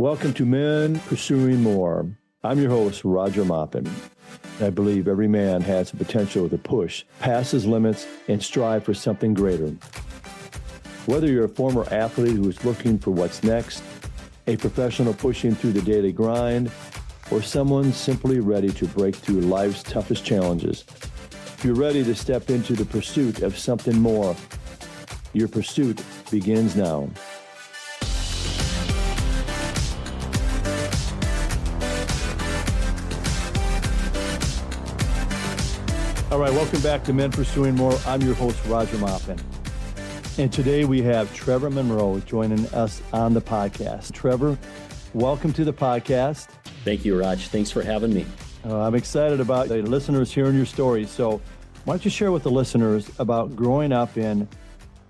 Welcome to Men Pursuing More. I'm your host, Roger Maupin. I believe every man has the potential to push past his limits and strive for something greater. Whether you're a former athlete who is looking for what's next, a professional pushing through the daily grind, or someone simply ready to break through life's toughest challenges, you're ready to step into the pursuit of something more. Your pursuit begins now. All right, welcome back to Men Pursuing More. I'm your host, Roger Maupin. And today we have Trevor Monroe joining us on the podcast. Trevor, welcome to the podcast. Thank you, Raj. Thanks for having me. I'm excited about the listeners hearing your story. So why don't you share with the listeners about growing up in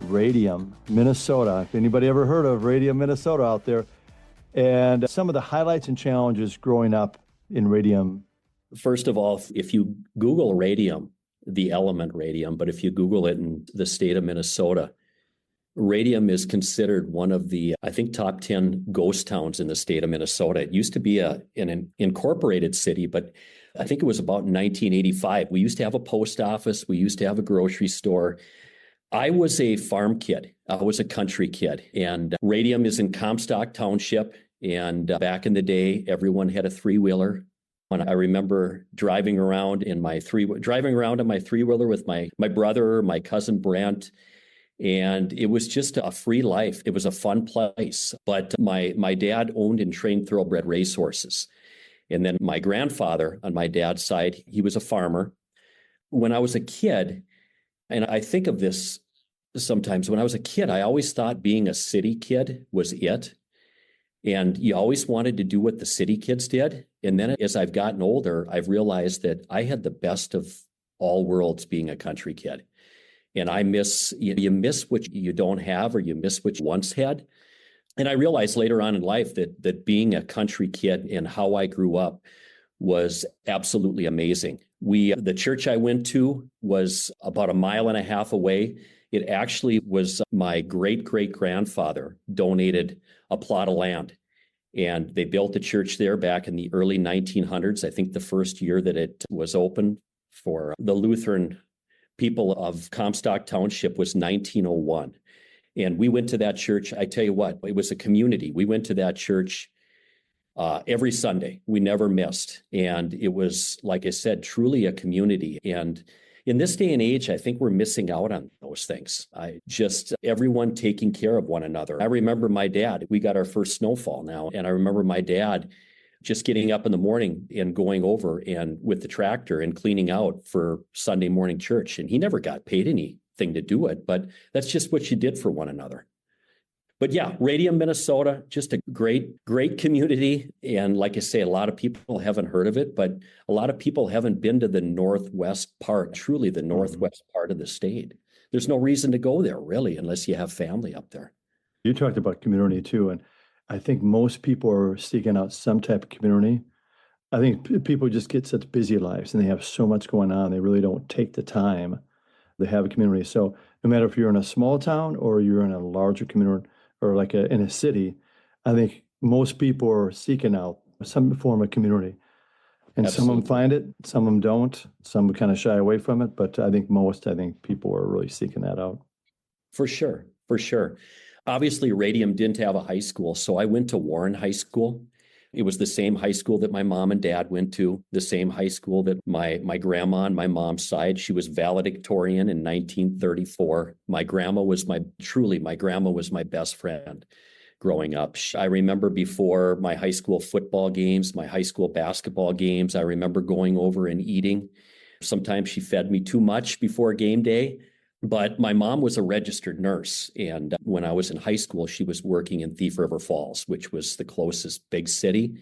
Radium, Minnesota? If anybody ever heard of Radium, Minnesota out there, and some of the highlights and challenges growing up in Radium. First of all, if you Google radium, the element radium, but if you Google it in the state of Minnesota, Radium is considered one of the, I think, top 10 ghost towns in the state of Minnesota. It used to be an incorporated city, but I think it was about 1985. We used to have a post office. We used to have a grocery store. I was a farm kid. I was a country kid. And Radium is in Comstock Township. And back in the day, everyone had a three-wheeler. And I remember driving around on my three-wheeler with my brother, my cousin Brent. And it was just a free life. It was a fun place. But my dad owned and trained thoroughbred racehorses. And then my grandfather on my dad's side, he was a farmer. When I was a kid, and I think of this sometimes, when I was a kid, I always thought being a city kid was it. And you always wanted to do what the city kids did. And then as I've gotten older, I've realized that I had the best of all worlds being a country kid. And you miss what you don't have, or you miss what you once had. And I realized later on in life that being a country kid and how I grew up was absolutely amazing. The church I went to was about 1.5 miles away. It actually was my great-great-grandfather donated a plot of land. And they built a church there back in the early 1900s. I think the first year that it was open for the Lutheran people of Comstock Township was 1901. And we went to that church. I tell you what, it was a community. We went to that church every Sunday. We never missed. And it was, like I said, truly a community. And in this day and age, I think we're missing out on those things. Everyone taking care of one another. I remember my dad, we got our first snowfall now. And I remember my dad just getting up in the morning and going over and with the tractor and cleaning out for Sunday morning church. And he never got paid anything to do it, but that's just what you did for one another. But yeah, Radium, Minnesota, just a great, great community. And like I say, a lot of people haven't heard of it, but a lot of people haven't been to the northwest part, truly the northwest part of the state. There's no reason to go there, really, unless you have family up there. You talked about community too, and I think most people are seeking out some type of community. I think people just get such busy lives and they have so much going on. They really don't take the time to have a community. So no matter if you're in a small town or you're in a larger community or in a city, I think most people are seeking out some form of community. And Absolutely. Some of them find it, some of them don't. Some kind of shy away from it. But I think people are really seeking that out. For sure. Obviously, Radium didn't have a high school, so I went to Warren High School. It was the same high school that my mom and dad went to, the same high school that my grandma on my mom's side, she was valedictorian in 1934. My grandma was my best friend growing up. I remember before my high school football games, my high school basketball games, I remember going over and eating. Sometimes she fed me too much before game day. But my mom was a registered nurse. And when I was in high school, she was working in Thief River Falls, which was the closest big city.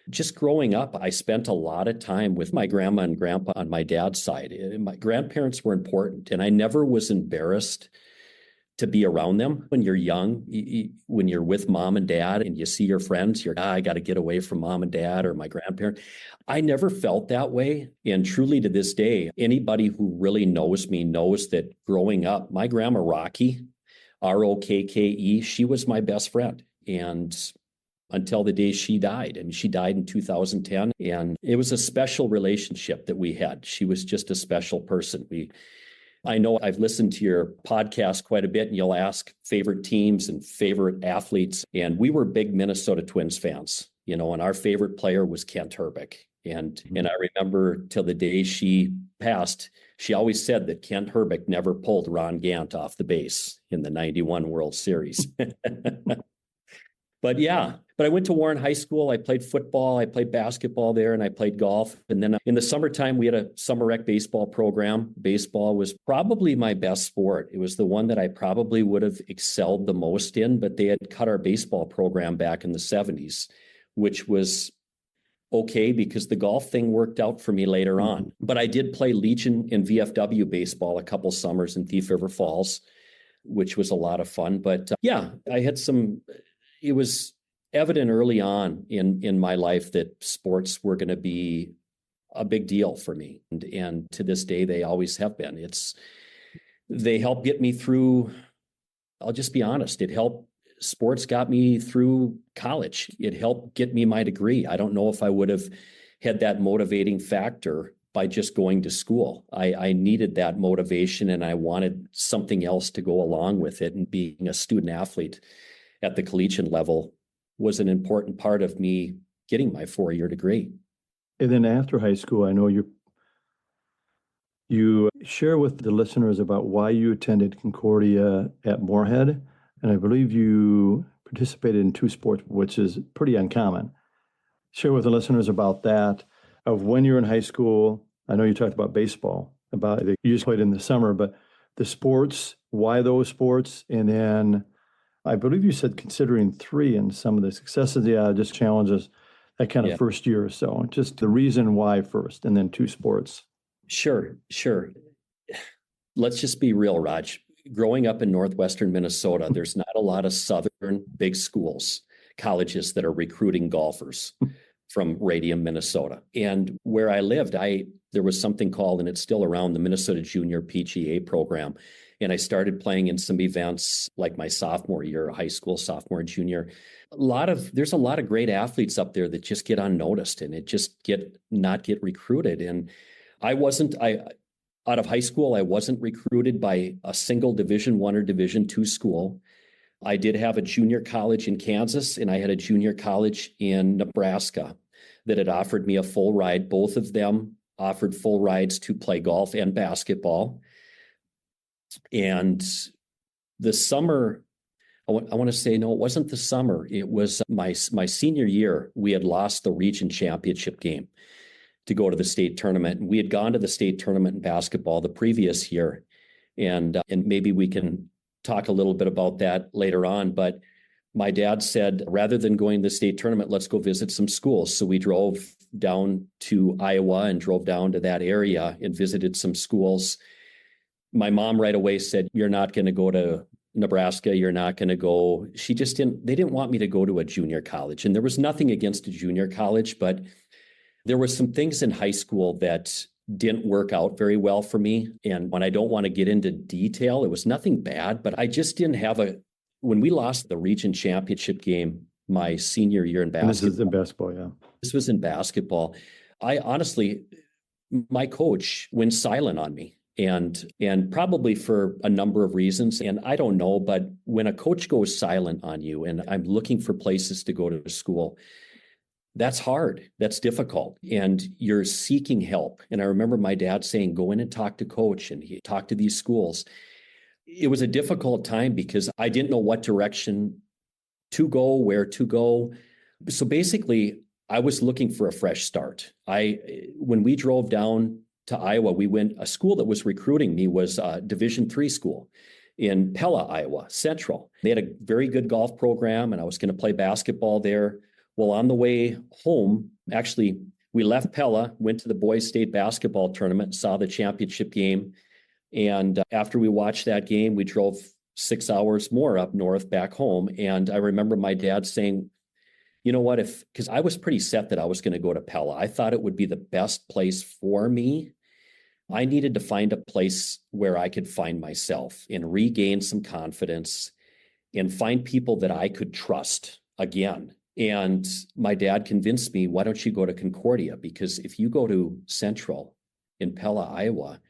Just growing up, I spent a lot of time with my grandma and grandpa on my dad's side. My grandparents were important, and I never was embarrassed to be around them. When you're young, when you're with mom and dad and you see your friends, I got to get away from mom and dad or my grandparent. I never felt that way. And truly to this day, anybody who really knows me knows that growing up, my grandma Rocky, Rokke, she was my best friend. And until the day she died. And she died in 2010. And it was a special relationship that we had. She was just a special person. I know I've listened to your podcast quite a bit, and you'll ask favorite teams and favorite athletes. And we were big Minnesota Twins fans, and our favorite player was Kent Hrbek. And I remember till the day she passed, she always said that Kent Hrbek never pulled Ron Gant off the base in the 91 World Series. But I went to Warren High School. I played football, I played basketball there, and I played golf. And then in the summertime, we had a summer rec baseball program. Baseball was probably my best sport. It was the one that I probably would have excelled the most in, but they had cut our baseball program back in the 70s, which was okay because the golf thing worked out for me later on. But I did play Legion and VFW baseball a couple summers in Thief River Falls, which was a lot of fun. But I had it was evident early on in my life that sports were going to be a big deal for me. And to this day, they always have been. They helped get me through, I'll just be honest, sports got me through college. It helped get me my degree. I don't know if I would have had that motivating factor by just going to school. I needed that motivation, and I wanted something else to go along with it. And being a student athlete at the collegiate level was an important part of me getting my 4-year degree. And then after high school, I know you share with the listeners about why you attended Concordia at Moorhead. And I believe you participated in 2 sports, which is pretty uncommon. Share with the listeners about that, of when you're in high school. I know you talked about baseball, you just played in the summer, but the sports, why those sports, and then I believe you said considering 3 and some of the successes, just challenges that kind of first year or so. Just the reason why first, and then 2 sports. Sure. Let's just be real, Raj. Growing up in northwestern Minnesota, there's not a lot of southern big schools, colleges that are recruiting golfers from Radium, Minnesota. And where I lived, there was something called, and it's still around, the Minnesota Junior PGA program. And I started playing in some events like my sophomore year, high school, sophomore and junior. There's a lot of great athletes up there that just get unnoticed, and it just not get recruited. And out of high school, I wasn't recruited by a single Division I or Division II school. I did have a junior college in Kansas, and I had a junior college in Nebraska that had offered me a full ride. Both of them offered full rides to play golf and basketball. And the summer, I want to say, no, it wasn't the summer. It was my senior year. We had lost the region championship game to go to the state tournament. And we had gone to the state tournament in basketball the previous year. And maybe we can talk a little bit about that later on. But my dad said, rather than going to the state tournament, let's go visit some schools. So we drove down to Iowa and drove down to that area and visited some schools. My mom right away said, you're not going to go to Nebraska. You're not going to go. They didn't want me to go to a junior college. And there was nothing against a junior college, but there were some things in high school that didn't work out very well for me. And when I don't want to get into detail, it was nothing bad, but I just didn't have when we lost the region championship game my senior year in basketball. And this is in basketball, yeah. This was in basketball. My coach went silent on me. And probably for a number of reasons, and I don't know, but when a coach goes silent on you, and I'm looking for places to go to school, that's hard. That's difficult. And you're seeking help. And I remember my dad saying, go in and talk to coach, and he talked to these schools. It was a difficult time because I didn't know what direction to go, where to go. So basically, I was looking for a fresh start. When we drove down to Iowa, a school that was recruiting me was a Division III school in Pella, Iowa, Central. They had a very good golf program, and I was going to play basketball there. Well, on the way home, actually, we left Pella, went to the boys' state basketball tournament, saw the championship game. And after we watched that game, we drove 6 hours more up north back home. And I remember my dad saying, you know what, because I was pretty set that I was going to go to Pella. I thought it would be the best place for me. I needed to find a place where I could find myself and regain some confidence and find people that I could trust again. And my dad convinced me, why don't you go to Concordia? Because if you go to Central in Pella, Iowa,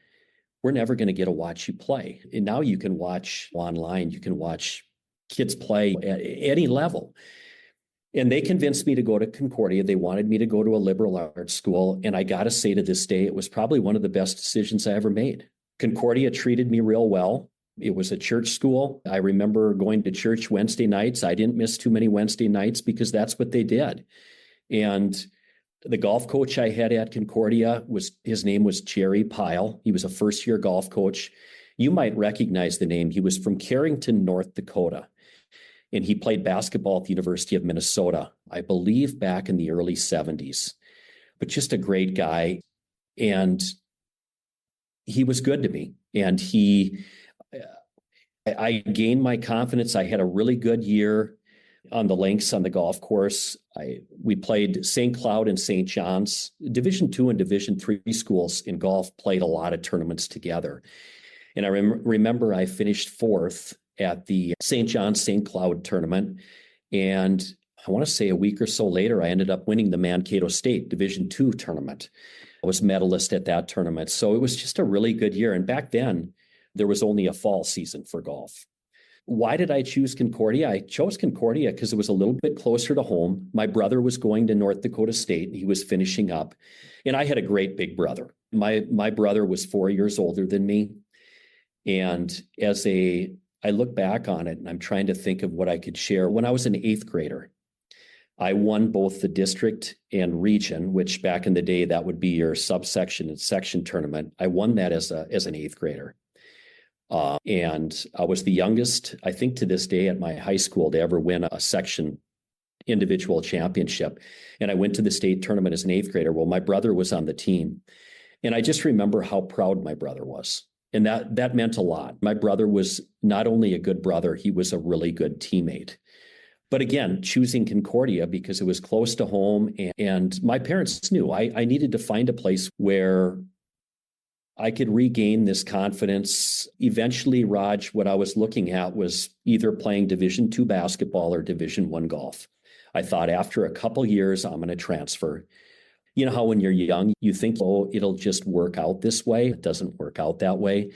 we're never going to get to watch you play. And now you can watch online, you can watch kids play at any level. And they convinced me to go to Concordia. They wanted me to go to a liberal arts school. And I got to say, to this day, it was probably one of the best decisions I ever made. Concordia treated me real well. It was a church school. I remember going to church Wednesday nights. I didn't miss too many Wednesday nights because that's what they did. And the golf coach I had at Concordia his name was Jerry Pyle. He was a first-year golf coach. You might recognize the name. He was from Carrington, North Dakota. And he played basketball at the University of Minnesota, I believe back in the early 70s. But just a great guy. And he was good to me. And I gained my confidence. I had a really good year on the links on the golf course. We played St. Cloud and St. John's. Division II and Division III schools in golf played a lot of tournaments together. And I remember I finished fourth at the St. John's St. Cloud tournament. And I want to say a week or so later, I ended up winning the Mankato State Division II tournament. I was medalist at that tournament. So it was just a really good year. And back then, there was only a fall season for golf. Why did I choose Concordia? I chose Concordia because it was a little bit closer to home. My brother was going to North Dakota State. He was finishing up. And I had a great big brother. My brother was 4 years older than me. And I look back on it and I'm trying to think of what I could share. When I was an eighth grader, I won both the district and region, which back in the day, that would be your subsection and section tournament. I won that as an eighth grader. And I was the youngest, I think to this day at my high school, to ever win a section individual championship. And I went to the state tournament as an eighth grader. Well, my brother was on the team. And I just remember how proud my brother was. And that meant a lot. My brother was not only a good brother, he was a really good teammate. But again, choosing Concordia because it was close to home. And my parents knew I needed to find a place where I could regain this confidence. Eventually, Raj, what I was looking at was either playing Division II basketball or Division I golf. I thought after a couple years, I'm going to transfer. You know how when you're young, you think, oh, it'll just work out this way. It doesn't work out that way.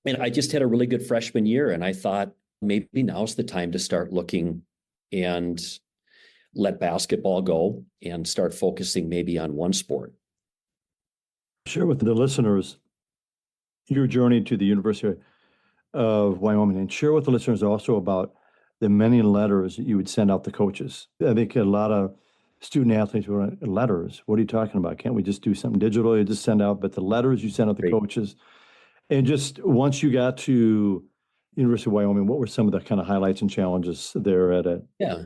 And I just had a really good freshman year. And I thought maybe now's the time to start looking and let basketball go and start focusing maybe on one sport. Share with the listeners your journey to the University of Wyoming, and share with the listeners also about the many letters that you would send out to coaches. I think a lot of student athletes were letters. What are you talking about? Can't we just do something digital? You just send out, but the letters you sent out to coaches. And just once you got to University of Wyoming, what were some of the kind of highlights and challenges there at it? Yeah.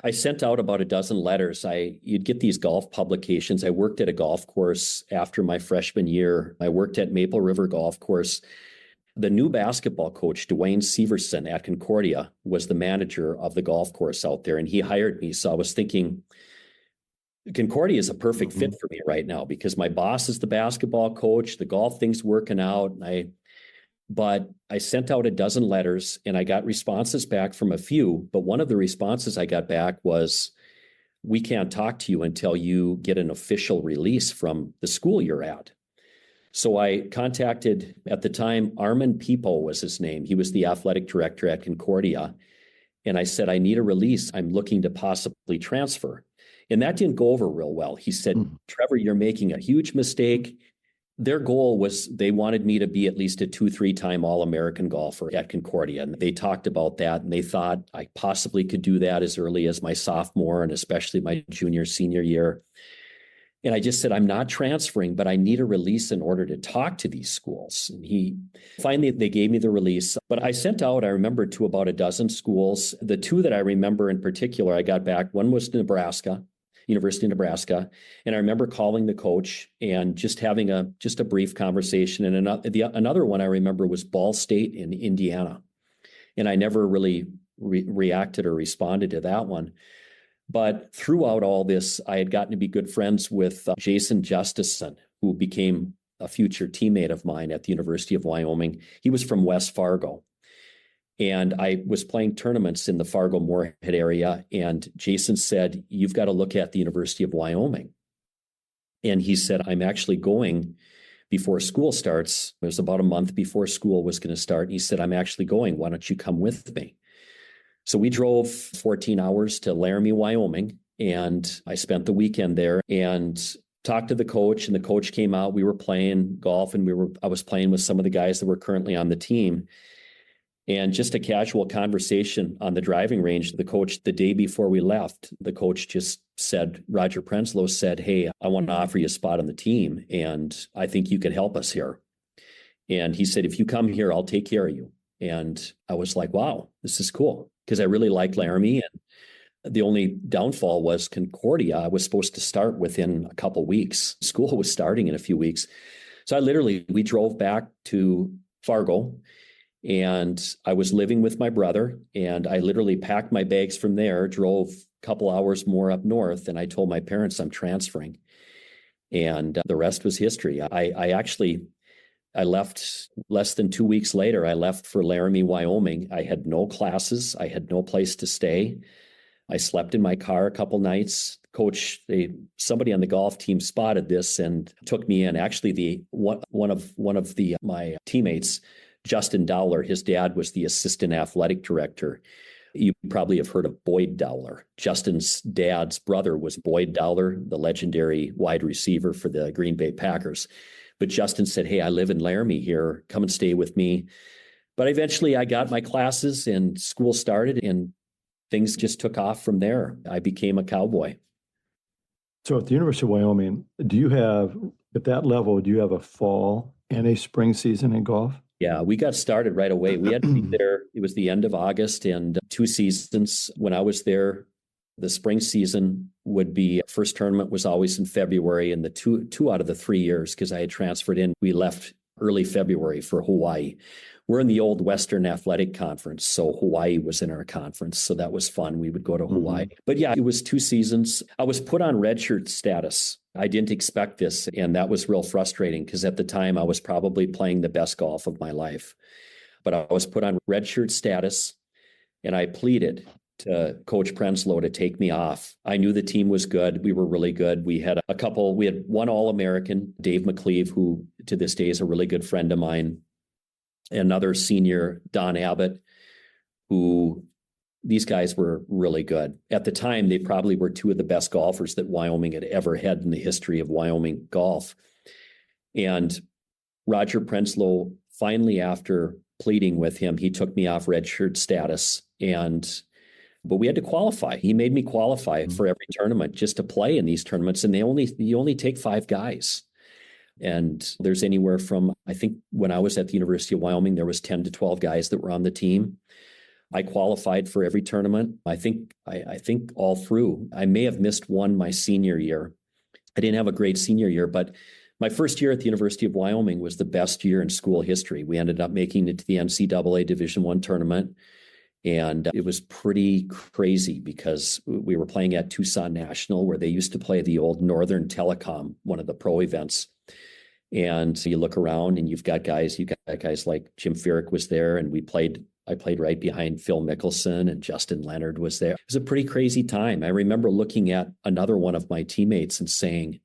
I sent out about a dozen letters. You'd get these golf publications. I worked at a golf course after my freshman year. I worked at Maple River Golf Course. The new basketball coach, Dwayne Severson at Concordia, was the manager of the golf course out there, and he hired me. So I was thinking, Concordia is a perfect fit for me right now because my boss is the basketball coach. The golf thing's working out. But I sent out a dozen letters and I got responses back from a few. But one of the responses I got back was, we can't talk to you until you get an official release from the school you're at. So I contacted, at the time, Armin Peepo was his name. He was the athletic director at Concordia. And I said, I need a release. I'm looking to possibly transfer. And that didn't go over real well. He said, Trevor, you're making a huge mistake. Their goal was they wanted me to be at least a 2-3-time All-American golfer at Concordia. And they talked about that. And they thought I possibly could do that as early as my sophomore and especially my junior, senior year. And I just said, I'm not transferring, but I need a release in order to talk to these schools. And finally, they gave me the release. But I sent out, I remember, to about a dozen schools. The two that I remember in particular, I got back. One was Nebraska, University of Nebraska. And I remember calling the coach and just having a brief conversation. And another one I remember was Ball State in Indiana. And I never really reacted or responded to that one. But throughout all this, I had gotten to be good friends with Jason Justison, who became a future teammate of mine at the University of Wyoming. He was from West Fargo. And I was playing tournaments in the Fargo-Moorhead area. And Jason said, you've got to look at the University of Wyoming. And he said, I'm actually going before school starts. It was about a month before school was going to start. And he said, I'm actually going. Why don't you come with me? So we drove 14 hours to Laramie, Wyoming. And I spent the weekend there and talked to the coach, and the coach came out. We were playing golf, and I was playing with some of the guys that were currently on the team. And just a casual conversation on the driving range, the coach, the day before we left, the coach just said, Roger Prenslow said, hey, I want to offer you a spot on the team, and I think you could help us here. And he said, if you come here, I'll take care of you. And I was like, wow, this is cool, because I really liked Laramie. And the only downfall was Concordia. I was supposed to start within a couple of weeks. School was starting in a few weeks. So we drove back to Fargo, and I was living with my brother, and I literally packed my bags from there, drove a couple hours more up north, and I told my parents I'm transferring. And the rest was history. I left less than 2 weeks later. I left for Laramie, Wyoming. I had no classes. I had no place to stay. I slept in my car a couple nights. Coach, somebody on the golf team spotted this and took me in. Actually, one of my teammates, Justin Dowler, his dad was the assistant athletic director. You probably have heard of Boyd Dowler. Justin's dad's brother was Boyd Dowler, the legendary wide receiver for the Green Bay Packers. But Justin said, hey, I live in Laramie here. Come and stay with me. But eventually I got my classes and school started, and things just took off from there. I became a cowboy. So at the University of Wyoming, at that level, do you have a fall and a spring season in golf? Yeah, we got started right away. We had to be there. It was the end of August, and 2 seasons. When I was there, the spring season first tournament was always in February, and the two out of the 3 years, because I had transferred in, we left early February for Hawaii. We're in the old Western Athletic Conference, so Hawaii was in our conference, so that was fun. We would go to Hawaii. But yeah, it was 2 seasons. I was put on redshirt status. I didn't expect this, and that was real frustrating, because at the time I was probably playing the best golf of my life. But I was put on redshirt status, and I pleaded to Coach Prenslow to take me off. I knew the team was good. We were really good. We had one All-American, Dave McCleve, who to this day is a really good friend of mine. Another senior, Don Abbott, who these guys were really good. At the time, they probably were 2 of the best golfers that Wyoming had ever had in the history of Wyoming golf. And Roger Prenslow, finally, after pleading with him, he took me off redshirt status. But we had to qualify. He made me qualify for every tournament just to play in these tournaments. And you only take 5 guys. And there's anywhere from, I think when I was at the University of Wyoming, there was 10 to 12 guys that were on the team. I qualified for every tournament. I think all through. I may have missed one my senior year. I didn't have a great senior year, but my first year at the University of Wyoming was the best year in school history. We ended up making it to the NCAA Division I tournament. And it was pretty crazy, because we were playing at Tucson National, where they used to play the old Northern Telecom, one of the pro events. And so you look around and you've got guys like Jim Furyk was there, and I played right behind Phil Mickelson, and Justin Leonard was there. It was a pretty crazy time. I remember looking at another one of my teammates and saying,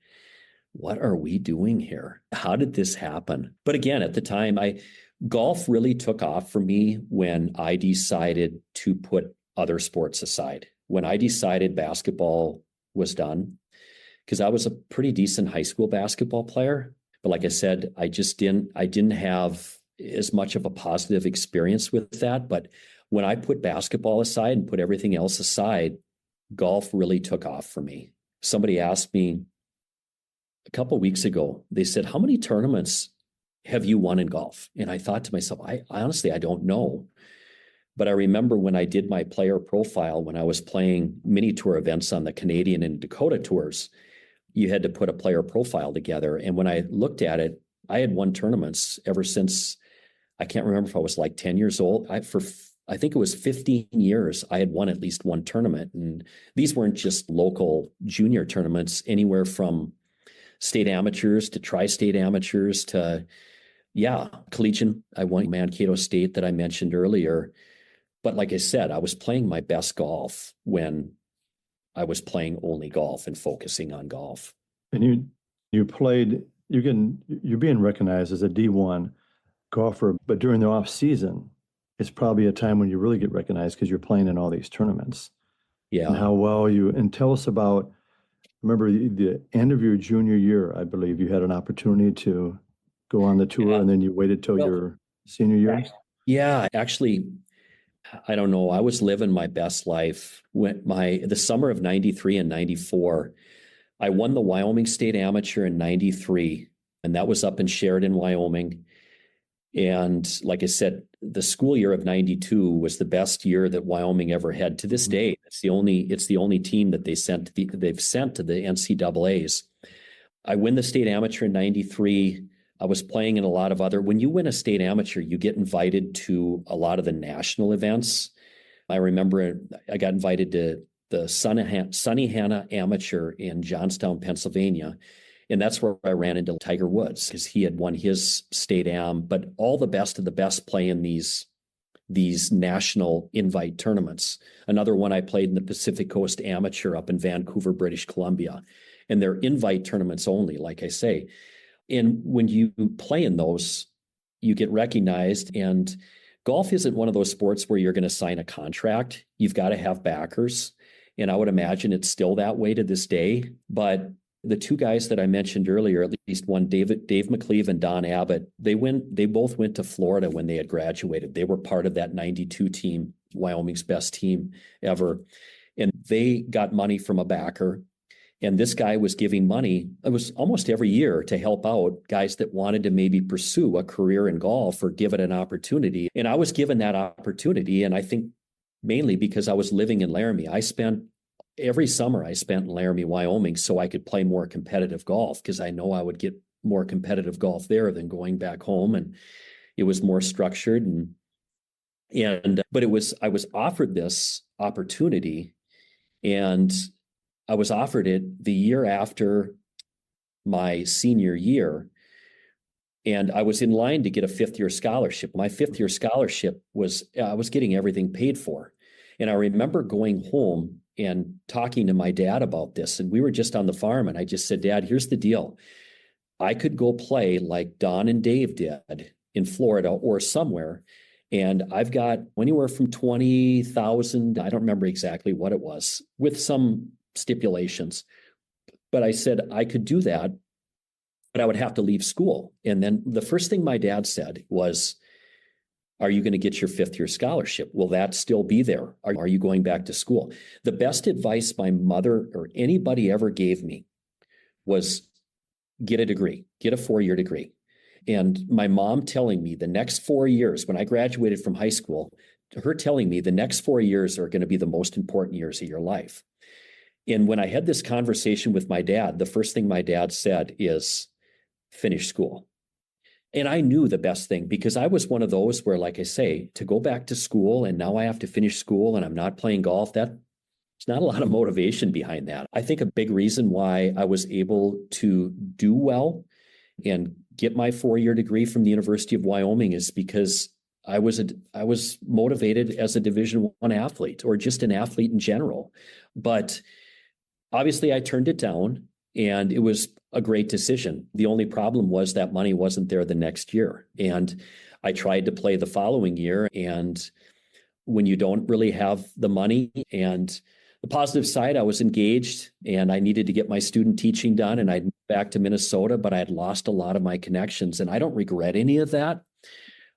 what are we doing here? How did this happen? But again, at the time, golf really took off for me when I decided to put other sports aside. When I decided basketball was done, because I was a pretty decent high school basketball player. But like I said, I didn't have as much of a positive experience with that. But when I put basketball aside and put everything else aside, golf really took off for me. Somebody asked me a couple of weeks ago, they said, how many tournaments have you won in golf? And I thought to myself, I honestly don't know. But I remember when I did my player profile, when I was playing mini tour events on the Canadian and Dakota tours, you had to put a player profile together. And when I looked at it, I had won tournaments ever since, I can't remember if I was like 10 years old. I think it was 15 years, I had won at least one tournament. And these weren't just local junior tournaments, anywhere from state amateurs to tri-state amateurs to, collegiate. I won Mankato State that I mentioned earlier. But like I said, I was playing my best golf when I was playing only golf and focusing on golf. And you played, you're being recognized as a D1 golfer, but during the off season, it's probably a time when you really get recognized because you're playing in all these tournaments. And Yeah. how well and tell us about, remember the end of your junior year, I believe you had an opportunity to go on the tour, Yeah. and then you waited till your senior year. Yeah, actually, I don't know. I was living my best life when the summer of 93 and 94. I won the Wyoming State Amateur in 93, and that was up in Sheridan, Wyoming. And like I said, the school year of 92 was the best year that Wyoming ever had. To this day, it's the only team that they've sent to the NCAAs. I win the state amateur in 93. I was playing in a lot of when you win a state amateur, you get invited to a lot of the national events. I remember I got invited to the Sunny Hannah Amateur in Johnstown, Pennsylvania. And that's where I ran into Tiger Woods because he had won his state am. But all the best of the best play in these national invite tournaments. Another one I played in the Pacific Coast Amateur up in Vancouver, British Columbia. And they're invite tournaments only, like I say. And when you play in those, you get recognized. And golf isn't one of those sports where you're going to sign a contract. You've got to have backers. And I would imagine it's still that way to this day. But the two guys that I mentioned earlier, at least one, Dave McLeave and Don Abbott, they both went to Florida when they had graduated. They were part of that 92 team, Wyoming's best team ever. And they got money from a backer. And this guy was giving money, it was almost every year, to help out guys that wanted to maybe pursue a career in golf or give it an opportunity. And I was given that opportunity. And I think mainly because I was living in Laramie. Every summer I spent in Laramie, Wyoming, so I could play more competitive golf because I know I would get more competitive golf there than going back home. And it was more structured. But I was offered this opportunity, and I was offered it the year after my senior year. And I was in line to get a fifth-year scholarship. My fifth-year scholarship I was getting everything paid for. And I remember going home and talking to my dad about this. And we were just on the farm. And I just said, Dad, here's the deal. I could go play like Don and Dave did in Florida or somewhere. And I've got anywhere from 20,000, I don't remember exactly what it was, with some stipulations. But I said I could do that, but I would have to leave school. And then the first thing my dad said was, are you going to get your fifth-year scholarship? Will that still be there? Are you going back to school? The best advice my mother or anybody ever gave me was get a degree, get a 4-year degree. And my mom telling me the next 4 years, when I graduated from high school, her telling me the next 4 years are going to be the most important years of your life. And when I had this conversation with my dad, the first thing my dad said is finish school. And I knew the best thing because I was one of those where, like I say, to go back to school and now I have to finish school and I'm not playing golf, there's not a lot of motivation behind that. I think a big reason why I was able to do well and get my 4-year degree from the University of Wyoming is because I was motivated as a Division I athlete or just an athlete in general. But obviously I turned it down. And it was a great decision. The only problem was that money wasn't there the next year. And I tried to play the following year. And when you don't really have the money, and the positive side, I was engaged and I needed to get my student teaching done. And I moved back to Minnesota, but I had lost a lot of my connections. And I don't regret any of that,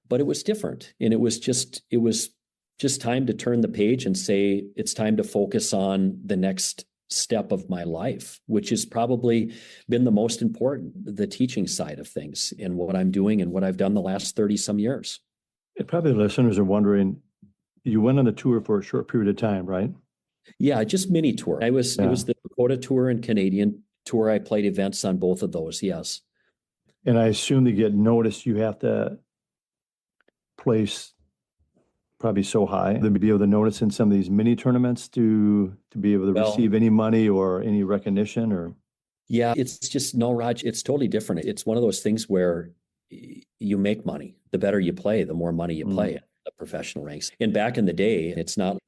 but it was different. And it was just time to turn the page and say, it's time to focus on the next step of my life, which has probably been the most important, the teaching side of things and what I'm doing and what I've done the last 30 some years. And probably listeners are wondering, you went on the tour for a short period of time, right? Yeah, just mini tour. It was the Dakota tour and Canadian tour. I played events on both of those. Yes. And I assume to get noticed, you have to place probably so high to be able to notice in some of these mini tournaments to be able to receive any money or any recognition or. Yeah, it's just, no, Raj, it's totally different. It's one of those things where you make money. The better you play, the more money you play. The professional ranks. And back in the day, it's not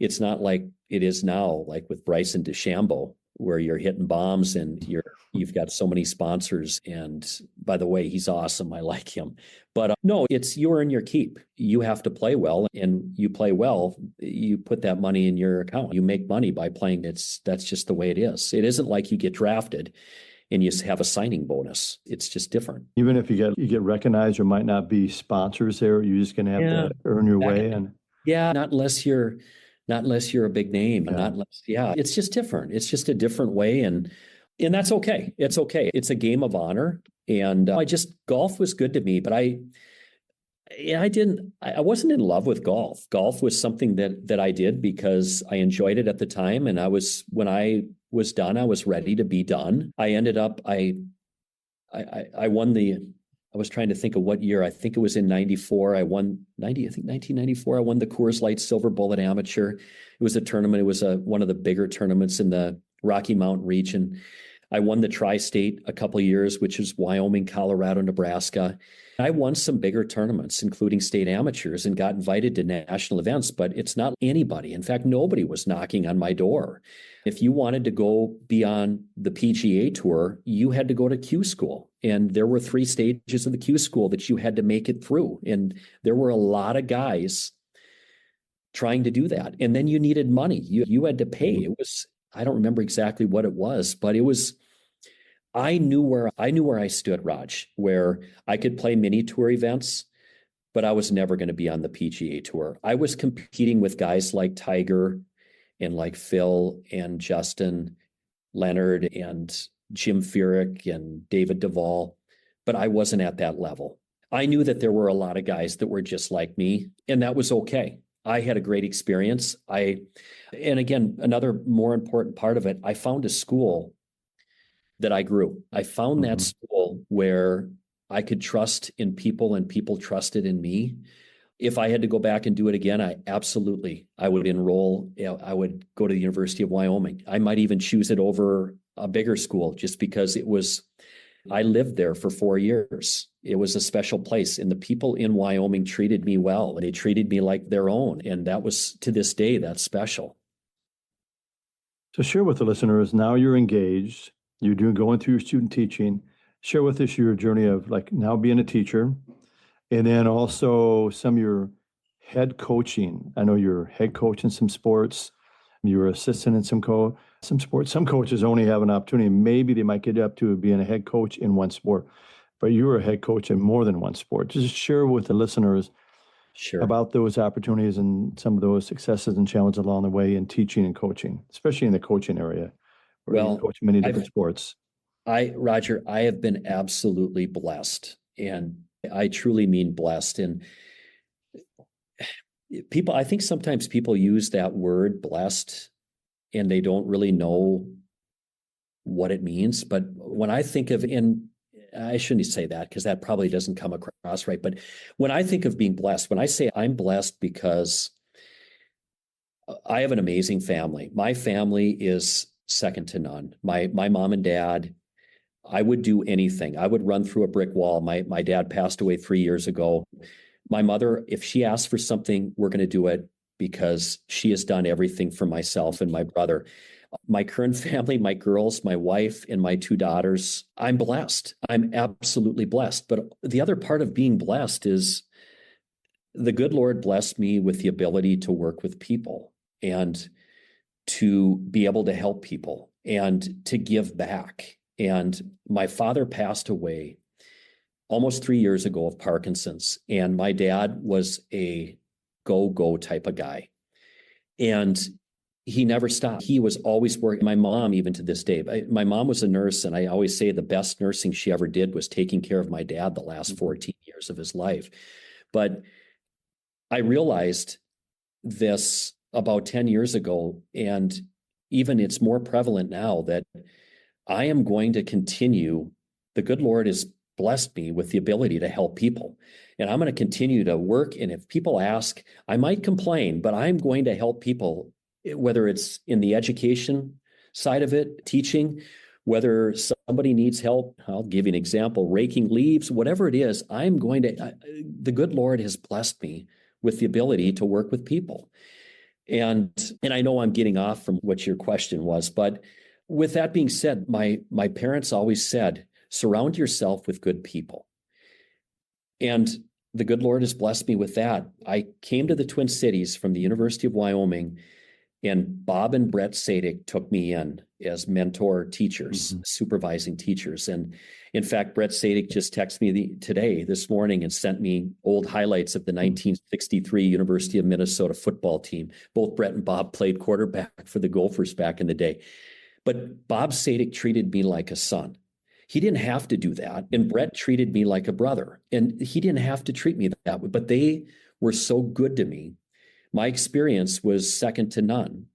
like it is now, like with Bryson DeChambeau, where you're hitting bombs and you've got so many sponsors. And by the way, he's awesome. I like him. But no, it's you earn your keep. You have to play well, and you play well, you put that money in your account. You make money by playing. That's just the way it is. It isn't like you get drafted and you have a signing bonus. It's just different. Even if you get recognized, there might not be sponsors there. You're just going to have to earn your way. Not unless you're a big name, and it's just different. It's just a different way, and that's okay. It's okay. It's a game of honor, and golf was good to me, but I wasn't in love with golf. Golf was something that I did because I enjoyed it at the time, and when I was done, I was ready to be done. I ended up I won I was trying to think of what year. I think it was in 94. I won 1994. I won the Coors Light Silver Bullet Amateur. It was a tournament. It was one of the bigger tournaments in the Rocky Mountain region. I won the Tri-State a couple of years, which is Wyoming, Colorado, Nebraska. I won some bigger tournaments, including state amateurs, and got invited to national events, but it's not anybody. In fact, nobody was knocking on my door. If you wanted to go beyond the PGA Tour, you had to go to Q School. And there were 3 stages of the Q School that you had to make it through. And there were a lot of guys trying to do that. And then you needed money. You had to pay. It was, I don't remember exactly what it was, but it was, I knew where I stood, Raj, where I could play mini tour events, but I was never going to be on the PGA Tour. I was competing with guys like Tiger and like Phil and Justin Leonard and Jim Furyk and David Duvall, but I wasn't at that level. I knew that there were a lot of guys that were just like me, and that was okay. I had a great experience. And again, another more important part of it, I found a school that I grew. I found that school where I could trust in people and people trusted in me. If I had to go back and do it again, I would enroll. I would go to the University of Wyoming. I might even choose it over a bigger school just because I lived there for 4 years. It was a special place, and the people in Wyoming treated me well. They treated me like their own. And that was, to this day, that's special. So share with the listeners, now you're engaged, you're going through your student teaching. Share with us your journey of like now being a teacher, and then also some of your head coaching. I know you're head coach in some sports. You're assistant in some sports. Some coaches only have an opportunity. Maybe they might get up to being a head coach in one sport, but you were a head coach in more than one sport. Just share with the listeners about those opportunities and some of those successes and challenges along the way in teaching and coaching, especially in the coaching area where you coach many different sports. Roger, I have been absolutely blessed, and I truly mean blessed. And I think sometimes people use that word blessed and they don't really know what it means. But when I think of, and I shouldn't say that because that probably doesn't come across right. But when I think of being blessed, when I say I'm blessed because I have an amazing family. My family is second to none. My mom and dad, I would do anything. I would run through a brick wall. My dad passed away 3 years ago. My mother, if she asks for something, we're going to do it because she has done everything for myself and my brother. My current family, my girls, my wife, and my 2 daughters, I'm blessed. I'm absolutely blessed. But the other part of being blessed is the good Lord blessed me with the ability to work with people and to be able to help people and to give back. And my father passed away almost 3 years ago of Parkinson's. And my dad was a go type of guy. And he never stopped. He was always working. My mom, even to this day, my mom was a nurse. And I always say the best nursing she ever did was taking care of my dad the last 14 years of his life. But I realized this about 10 years ago, and even it's more prevalent now, that I am going to continue. The good Lord has blessed me with the ability to help people. And I'm going to continue to work. And if people ask, I might complain, but I'm going to help people, whether it's in the education side of it, teaching, whether somebody needs help. I'll give you an example, raking leaves, whatever it is, the good Lord has blessed me with the ability to work with people. And I know I'm getting off from what your question was, but with that being said, my parents always said, surround yourself with good people. And the good Lord has blessed me with that. I came to the Twin Cities from the University of Wyoming, and Bob and Brett Sadik took me in as mentor teachers, supervising teachers. And in fact, Brett Sadik just texted me this morning, and sent me old highlights of the 1963 University of Minnesota football team. Both Brett and Bob played quarterback for the Gophers back in the day. But Bob Sadik treated me like a son. He didn't have to do that. And Brett treated me like a brother. And he didn't have to treat me that way. But they were so good to me. My experience was second to none,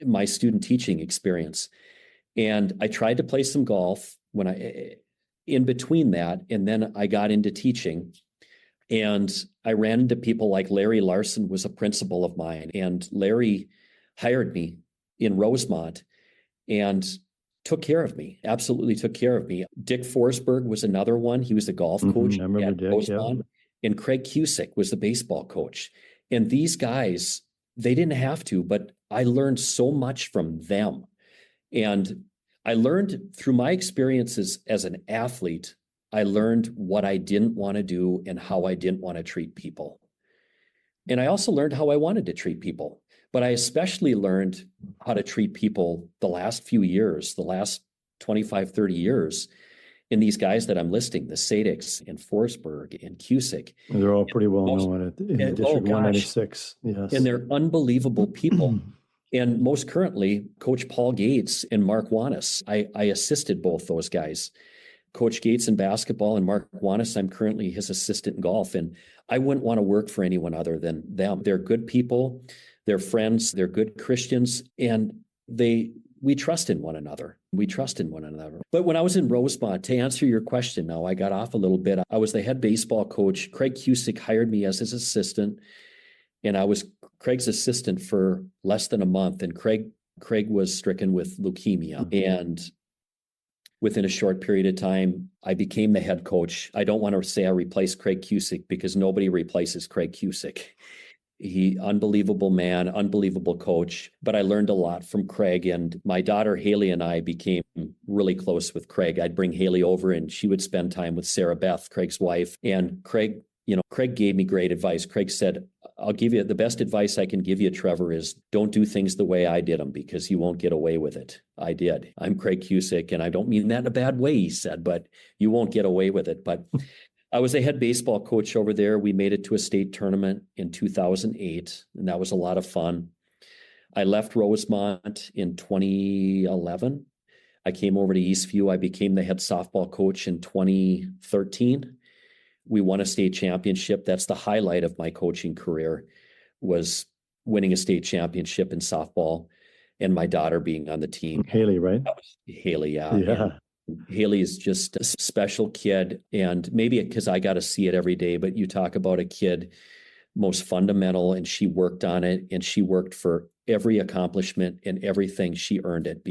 my student teaching experience. And I tried to play some golf in between that. And then I got into teaching. And I ran into people like Larry Larson was a principal of mine. And Larry hired me in Rosemont and took care of me, absolutely took care of me. Dick Forsberg was another one. He was the golf coach at Rosemont. Yeah. And Craig Cusick was the baseball coach. And these guys, they didn't have to, but I learned so much from them. And I learned through my experiences as an athlete, I learned what I didn't want to do and how I didn't want to treat people. And I also learned how I wanted to treat people. But I especially learned how to treat people the last few years, the last 25, 30 years, in these guys that I'm listing, the Sadiks and Forsberg and Cusick. And they're all pretty well known in District 196. Yes. And they're unbelievable people. And most currently, Coach Paul Gates and Mark Wanis. I assisted both those guys. Coach Gates in basketball and Mark Wanis, I'm currently his assistant in golf. And I wouldn't want to work for anyone other than them. They're good people. They're friends. They're good Christians. And we trust in one another. We trust in one another. But when I was in Rosemont, to answer your question now, I got off a little bit. I was the head baseball coach. Craig Cusick hired me as his assistant. And I was Craig's assistant for less than a month. And Craig was stricken with leukemia. And within a short period of time, I became the head coach. I don't want to say I replaced Craig Cusick because nobody replaces Craig Cusick. He, unbelievable man, unbelievable coach. But I learned a lot from Craig, and my daughter Haley and I became really close with Craig. I'd bring Haley over and she would spend time with Sarah Beth, Craig's wife. And Craig gave me great advice. Craig said, I'll give you the best advice I can give you, Trevor, is don't do things the way I did them because you won't get away with it. I did. I'm Craig Cusick, and I don't mean that in a bad way, he said, but you won't get away with it. But I was a head baseball coach over there. We made it to a state tournament in 2008, and that was a lot of fun. I left Rosemont in 2011. I came over to Eastview. I became the head softball coach in 2013. We won a state championship. That's the highlight of my coaching career, was winning a state championship in softball and my daughter being on the team. Haley, right? Haley, yeah. Yeah. Haley is just a special kid, and maybe because I got to see it every day, but you talk about a kid most fundamental, and she worked on it, and she worked for every accomplishment and everything. She earned it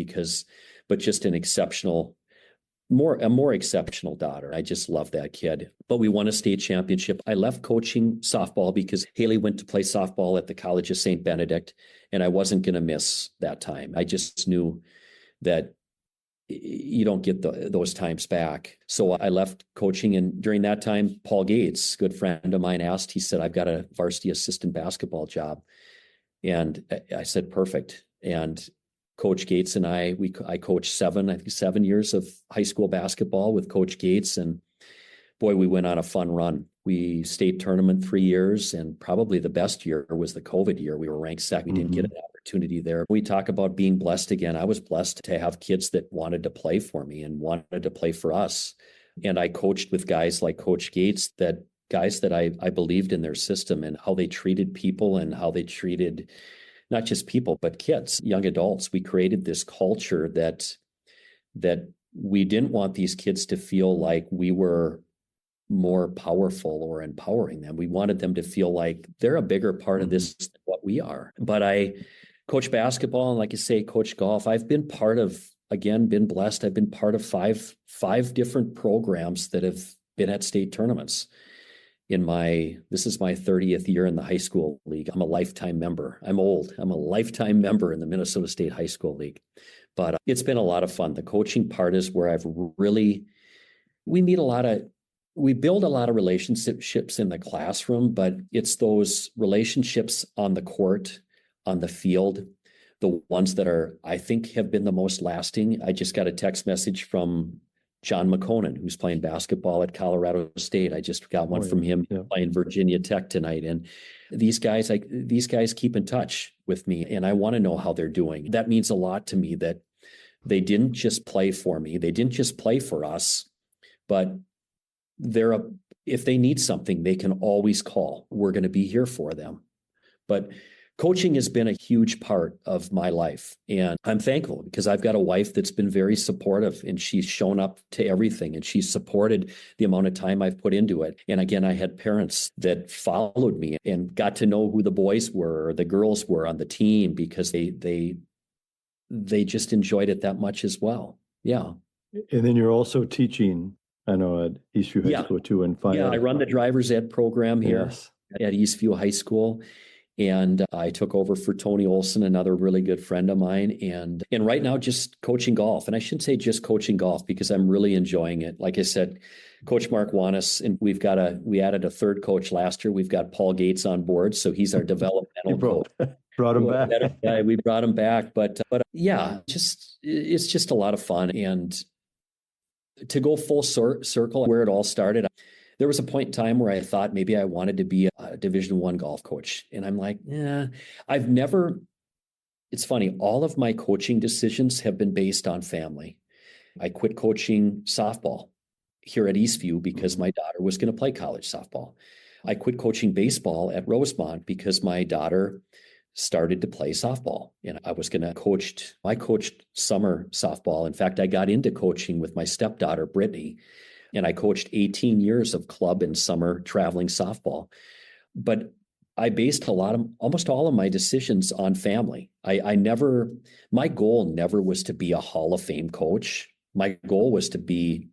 but just an exceptional, a more exceptional daughter. I just love that kid. But we won a state championship. I left coaching softball because Haley went to play softball at the College of St. Benedict, and I wasn't going to miss that time. I just knew that you don't get those times back. So I left coaching, and during that time, Paul Gates, good friend of mine, he said, I've got a varsity assistant basketball job. And I said, perfect. And Coach Gates and I coached 7 years of high school basketball with Coach Gates. And boy, we went on a fun run. We state tournament 3 years, and probably the best year was the COVID year. We were ranked second. We didn't get an opportunity there. We talk about being blessed again. I was blessed to have kids that wanted to play for me and wanted to play for us. And I coached with guys like Coach Gates, guys that I believed in their system and how they treated people and how they treated not just people, but kids, young adults. We created this culture that we didn't want these kids to feel like we were more powerful or empowering them. We wanted them to feel like they're a bigger part of this than what we are. But I coach basketball, and like I say, coach golf. I've been been blessed. I've been part of five different programs that have been at state tournaments. this is my 30th year in the high school league. I'm a lifetime member. I'm old. I'm a lifetime member in the Minnesota State High School League. But it's been a lot of fun. The coaching part is where we build a lot of relationships in the classroom, but it's those relationships on the court, on the field, the ones that I think have been the most lasting. I just got a text message from John McConan, who's playing basketball at Colorado State. I just got one from him playing Virginia Tech tonight. And these guys keep in touch with me, and I want to know how they're doing. That means a lot to me that they didn't just play for me. They didn't just play for us, but if they need something, they can always call. We're going to be here for them. But coaching has been a huge part of my life, and I'm thankful because I've got a wife that's been very supportive, and she's shown up to everything, and she's supported the amount of time I've put into it. And again, I had parents that followed me and got to know who the boys were or the girls were on the team because they just enjoyed it that much as well. Yeah. And then you're also teaching, I know, at Eastview High School too. And I run the driver's ed program here at Eastview High School. And I took over for Tony Olson, another really good friend of mine. And right now, just coaching golf. And I shouldn't say just coaching golf because I'm really enjoying it. Like I said, Coach Mark Wanis, and we added a third coach last year. We've got Paul Gates on board. So he's our developmental coach. Brought him back. We brought him back. But yeah, it's just a lot of fun. And to go full circle where it all started, there was a point in time where I thought maybe I wanted to be a Division I golf coach. And I'm like, it's funny. All of my coaching decisions have been based on family. I quit coaching softball here at Eastview because my daughter was going to play college softball. I quit coaching baseball at Rosemont because my daughter started to play softball, and I coached summer softball. In fact, I got into coaching with my stepdaughter, Brittany, and I coached 18 years of club and summer traveling softball. But I based almost all of my decisions on family. My goal never was to be a Hall of Fame coach. My goal was to be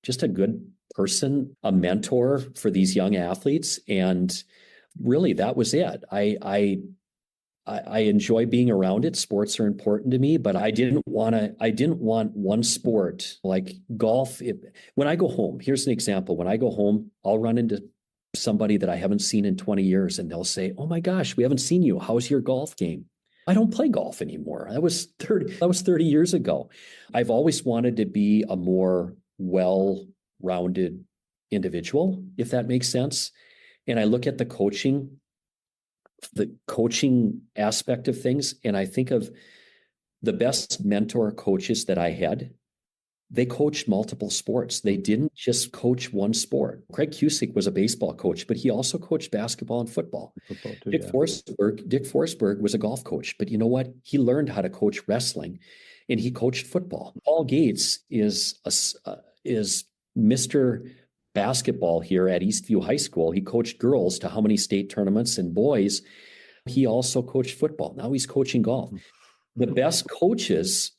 just a good person, a mentor for these young athletes. And really that was it. I enjoy being around it. Sports are important to me, but I didn't want one sport like golf. When I go home, here's an example. When I go home, I'll run into somebody that I haven't seen in 20 years and they'll say, "Oh my gosh, we haven't seen you. How's your golf game?" I don't play golf anymore. That was 30 years ago. I've always wanted to be a more well-rounded individual, if that makes sense. And I look at the coaching aspect of things, and I think of the best mentor coaches that I had. They coached multiple sports. They didn't just coach one sport. Craig Cusick was a baseball coach, but he also coached basketball and football. Too, Dick Forsberg was a golf coach, but you know what? He learned how to coach wrestling, and he coached football. Paul Gates is Mr. Basketball here at Eastview High School. He coached girls to how many state tournaments, and boys, he also coached football. Now he's coaching golf. The best coaches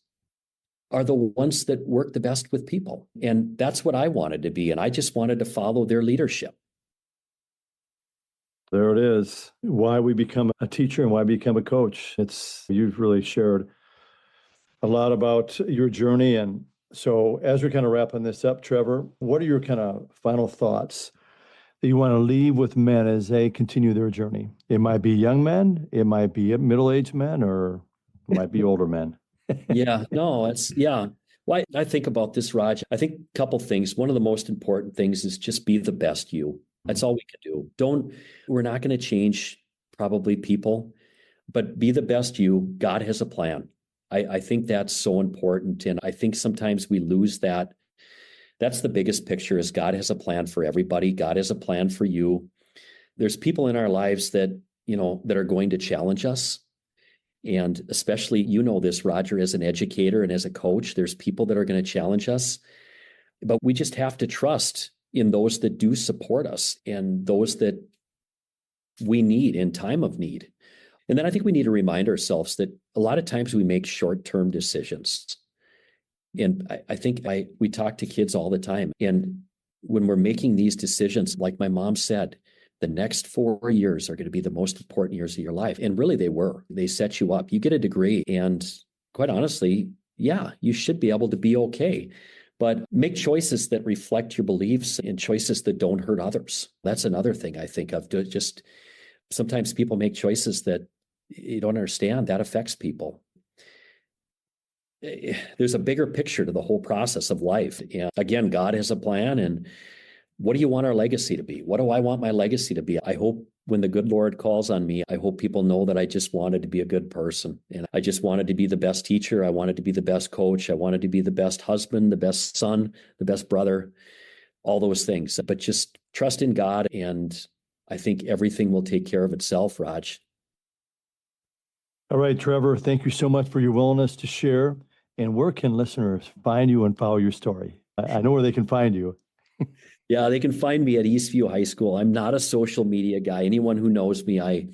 are the ones that work the best with people. And that's what I wanted to be. And I just wanted to follow their leadership. There it is. Why we become a teacher and why become a coach. You've really shared a lot about your journey. And so as we're kind of wrapping this up, Trevor, what are your kind of final thoughts that you want to leave with men as they continue their journey? It might be young men, it might be middle-aged men, or it might be older men. Well, I think about this, Raj. I think a couple things. One of the most important things is just be the best you. That's all we can do. We're not going to change probably people, but be the best you. God has a plan. I think that's so important. And I think sometimes we lose that. That's the biggest picture, is God has a plan for everybody. God has a plan for you. There's people in our lives that are going to challenge us. And especially, this, Roger, as an educator and as a coach, there's people that are going to challenge us, but we just have to trust in those that do support us and those that we need in time of need. And then I think we need to remind ourselves that a lot of times we make short-term decisions. And I think we talk to kids all the time, and when we're making these decisions, like my mom said, the next 4 years are going to be the most important years of your life. And really they were. They set you up. You get a degree, and quite honestly, yeah, you should be able to be okay. But make choices that reflect your beliefs and choices that don't hurt others. That's another thing I think of. Just sometimes people make choices that you don't understand. That affects people. There's a bigger picture to the whole process of life. And again, God has a plan. And what do you want our legacy to be? What do I want my legacy to be? I hope when the good Lord calls on me, I hope people know that I just wanted to be a good person. And I just wanted to be the best teacher. I wanted to be the best coach. I wanted to be the best husband, the best son, the best brother, all those things. But just trust in God. And I think everything will take care of itself, Raj. All right, Trevor, thank you so much for your willingness to share. And where can listeners find you and follow your story? I know where they can find you. Yeah, they can find me at Eastview High School. I'm not a social media guy. Anyone who knows me, I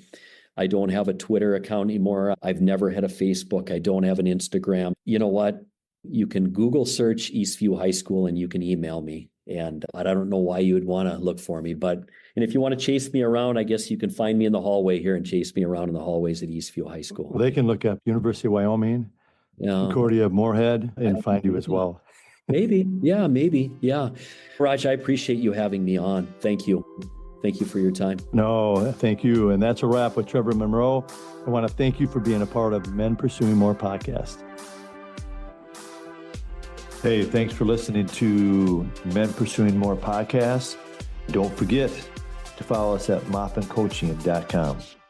don't have a Twitter account anymore. I've never had a Facebook. I don't have an Instagram. You know what? You can Google search Eastview High School and you can email me. And I don't know why you would want to look for me, and if you want to chase me around, I guess you can find me in the hallway here and chase me around in the hallways at Eastview High School. Well, they can look up University of Wyoming, Concordia Moorhead, and find you as well. Maybe. Yeah. Raj, I appreciate you having me on. Thank you. Thank you for your time. No, thank you. And that's a wrap with Trevor Monroe. I want to thank you for being a part of Men Pursuing More podcast. Hey, thanks for listening to Men Pursuing More podcast. Don't forget to follow us at moppincoaching.com.